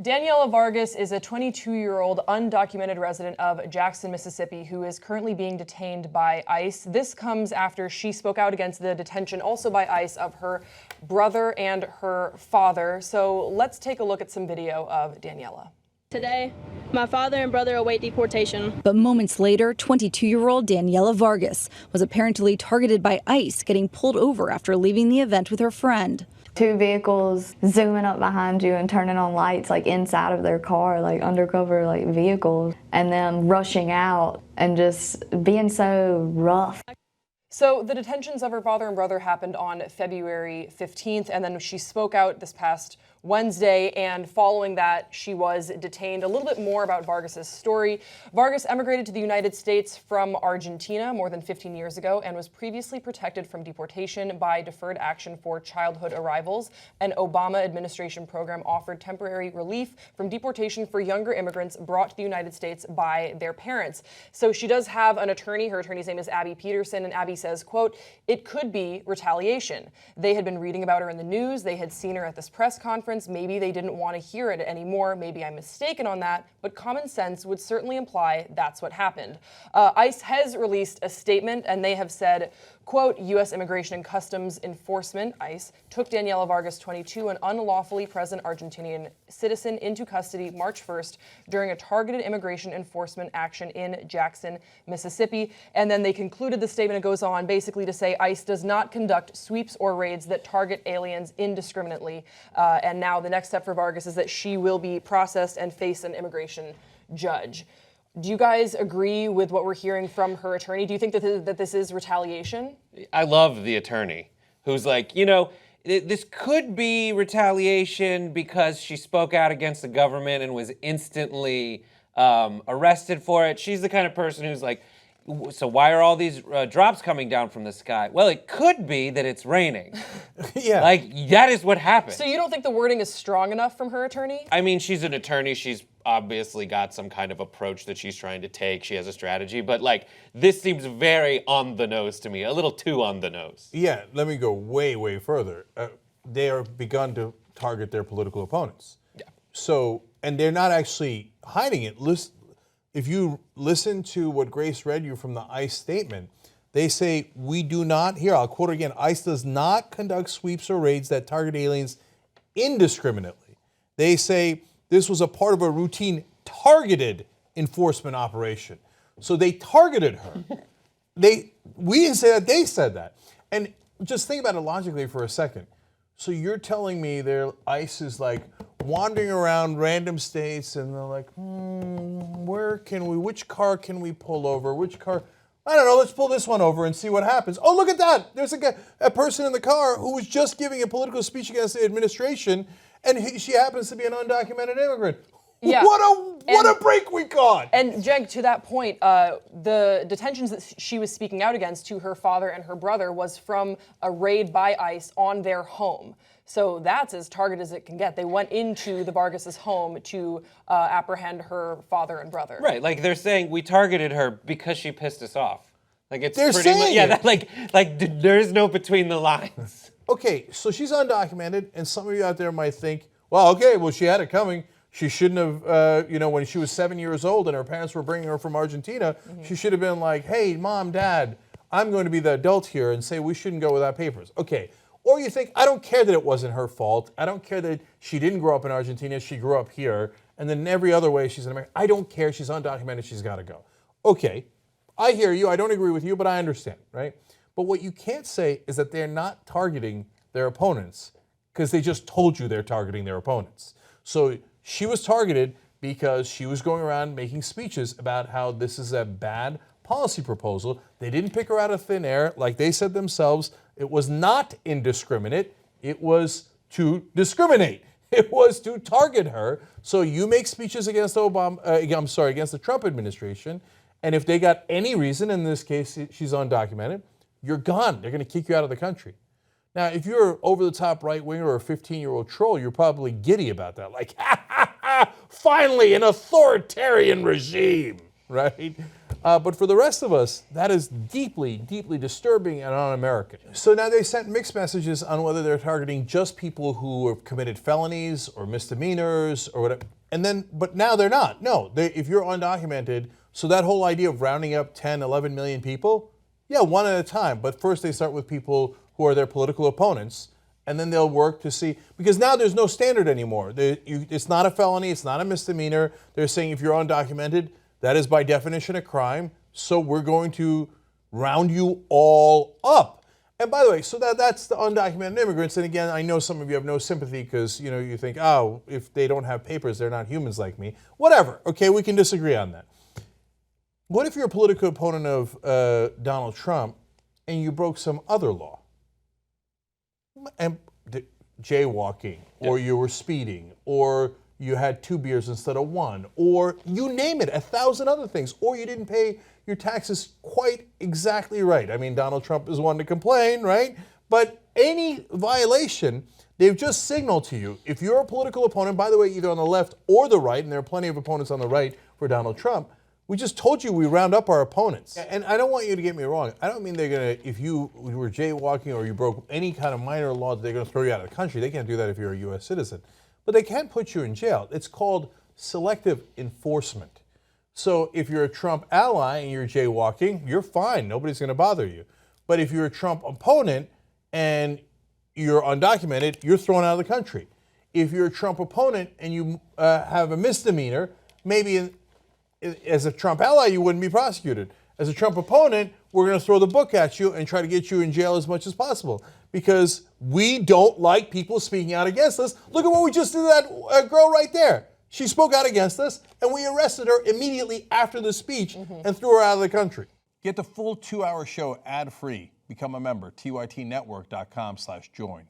Daniela Vargas is a 22-year-old undocumented resident of Jackson, Mississippi, who is currently being detained by ICE. This comes after she spoke out against the detention, also by ICE, of her brother and her father. So let's take a look at some video of Daniela. Today, my father and brother await deportation. But moments later, 22-year-old Daniela Vargas was apparently targeted by ICE, getting pulled over after leaving the event with her friend. Two vehicles zooming up behind you and turning on lights like inside of their car, like undercover like vehicles, and then rushing out and just being so rough. So the detentions of her father and brother happened on February 15th, and then she spoke out this past Wednesday, and following that, she was detained. A little bit more about Vargas's story. Vargas emigrated to the United States from Argentina more than 15 years ago and was previously protected from deportation by Deferred Action for Childhood Arrivals. An Obama administration program offered temporary relief from deportation for younger immigrants brought to the United States by their parents. So she does have an attorney. Her attorney's name is Abby Peterson, and Abby says, quote, "It could be retaliation. They had been reading about her in the news. They had seen her at this press conference. Maybe they didn't want to hear it anymore. Maybe I'm mistaken on that, but common sense would certainly imply that's what happened." ICE has released a statement, and they have said, quote, "U.S. Immigration and Customs Enforcement, ICE, took Daniela Vargas, 22, an unlawfully present Argentinian citizen, into custody March 1st during a targeted immigration enforcement action in Jackson, Mississippi." And then they concluded the statement. It goes on basically to say ICE does not conduct sweeps or raids that target aliens indiscriminately. And now the next step for Vargas is that she will be processed and face an immigration judge. Do you guys agree with what we're hearing from her attorney? Do you think that this is retaliation? I love the attorney who's like, this could be retaliation because she spoke out against the government and was instantly arrested for it. She's the kind of person who's like, so why are all these drops coming down from the sky? Well, it could be that it's raining. Yeah. Like, that is what happened. So you don't think the wording is strong enough from her attorney? I mean, she's an attorney. She's obviously got some kind of approach that she's trying to take. She has a strategy. But, this seems very on the nose to me, a little too on the nose. Yeah, let me go way, way further. They are begun to target their political opponents. Yeah. So, and they're not actually hiding it. If you listen to what Grace read you from the ICE statement, they say, we do not, here I'll quote again, ICE does not conduct sweeps or raids that target aliens indiscriminately. They say this was a part of a routine targeted enforcement operation. So they targeted her. We didn't say that, they said that. And just think about it logically for a second. So you're telling me ICE is wandering around random states and they're like, which car can we pull over? Which car? I don't know, let's pull this one over and see what happens. Oh, look at that. There's a person in the car who was just giving a political speech against the administration, and she happens to be an undocumented immigrant. Yeah. What a break we caught. And Jeg, to that point, the detentions that she was speaking out against to her father and her brother was from a raid by ICE on their home. So that's as targeted as it can get. They went into the Vargas' home to apprehend her father and brother. Right, they're saying we targeted her because she pissed us off. It's they're pretty saying it. There's no between the lines. Okay, so she's undocumented, and some of you out there might think, well, she had it coming. She shouldn't have, when she was 7 years old and her parents were bringing her from Argentina, she should have been like, hey, Mom, Dad, I'm going to be the adult here and say we shouldn't go without papers. Okay. Or you think, I don't care that it wasn't her fault. I don't care that she didn't grow up in Argentina. She grew up here. And then in every other way, she's an American. I don't care. She's undocumented. She's got to go. Okay. I hear you. I don't agree with you, but I understand, right? But what you can't say is that they're not targeting their opponents because they just told you they're targeting their opponents. So she was targeted because she was going around making speeches about how this is a bad policy proposal. They didn't pick her out of thin air. Like they said themselves, it was not indiscriminate. It was to discriminate. It was to target her. So you make speeches against against the Trump administration, and if they got any reason, in this case she's undocumented, you're gone. They're going to kick you out of the country. Now, if you're over-the-top right-winger or a 15-year-old troll, you're probably giddy about that. Like, finally, an authoritarian regime, right? But for the rest of us, that is deeply, deeply disturbing and un-American. So now they sent mixed messages on whether they're targeting just people who have committed felonies or misdemeanors or whatever. But now they're not. No, if you're undocumented, so that whole idea of rounding up 10, 11 million people, yeah, one at a time. But first they start with people who are their political opponents, and then they'll work to see, because now there's no standard anymore. It's not a felony, it's not a misdemeanor. They're saying if you're undocumented, that is by definition a crime, so we're going to round you all up. And by the way, so that's the undocumented immigrants. And again, I know some of you have no sympathy because you think, oh, if they don't have papers, they're not humans like me. Whatever, okay, we can disagree on that. What if you're a political opponent of Donald Trump and you broke some other law? And jaywalking, or you were speeding, or you had 2 beers instead of 1, or you name it, 1,000 other things, or you didn't pay your taxes quite exactly right. I mean, Donald Trump is one to complain, right? But any violation, they've just signaled to you, if you're a political opponent, by the way, either on the left or the right, and there are plenty of opponents on the right for Donald Trump, we just told you we round up our opponents. And I don't want you to get me wrong. I don't mean they're going to, if you were jaywalking or you broke any kind of minor law, they're going to throw you out of the country. They can't do that if you're a U.S. citizen. But they can put you in jail. It's called selective enforcement. So if you're a Trump ally and you're jaywalking, you're fine. Nobody's going to bother you. But if you're a Trump opponent and you're undocumented, you're thrown out of the country. If you're a Trump opponent and you have a misdemeanor, maybe as a Trump ally, you wouldn't be prosecuted. As a Trump opponent, we're going to throw the book at you and try to get you in jail as much as possible because we don't like people speaking out against us. Look at what we just did to that girl right there. She spoke out against us, and we arrested her immediately after the speech and threw her out of the country. Get the full 2-hour show ad-free. Become a member, tytnetwork.com/join.